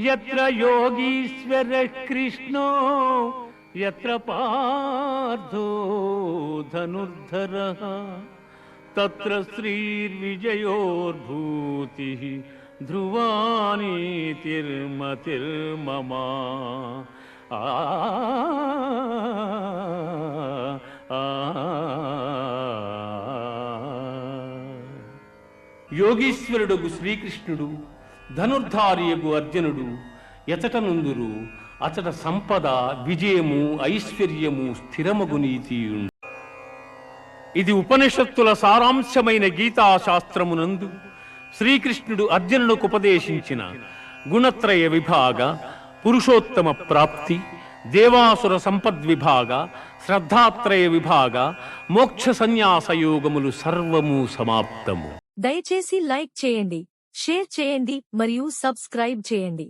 యత్ర యోగీశ్వర కృష్ణో యత్ర పార్థో ధనుర్ధరః తత్ర శ్రీర్విజయోర్భూతిః ధ్రువా నీతిర్మతిర్మమ. యోగీశ్వరుడు శ్రీకృష్ణుడు, ధనుర్ధారియగు అర్జునుడు ఎచటనుందురు అచట సంపద, విజయము, ఐశ్వర్యము, స్థిరమగు నీతియుండు. ఇది ఉపనిషత్తుల సారాంశమైన గీతాశాస్త్రమునందు శ్రీకృష్ణుడు అర్జునులకు ఉపదేశించిన గుణత్రయ విభాగ, పురుషోత్తమ ప్రాప్తి, దేవాసుర సంపద్విభాగ, శ్రద్ధాత్రయ విభాగ, మోక్ష సన్యాసయోగములు సర్వము సమాప్తము. దయచేసి లైక్ చేయండి, షేర్ చేయండి మరియు సబ్స్క్రైబ్ చేయండి.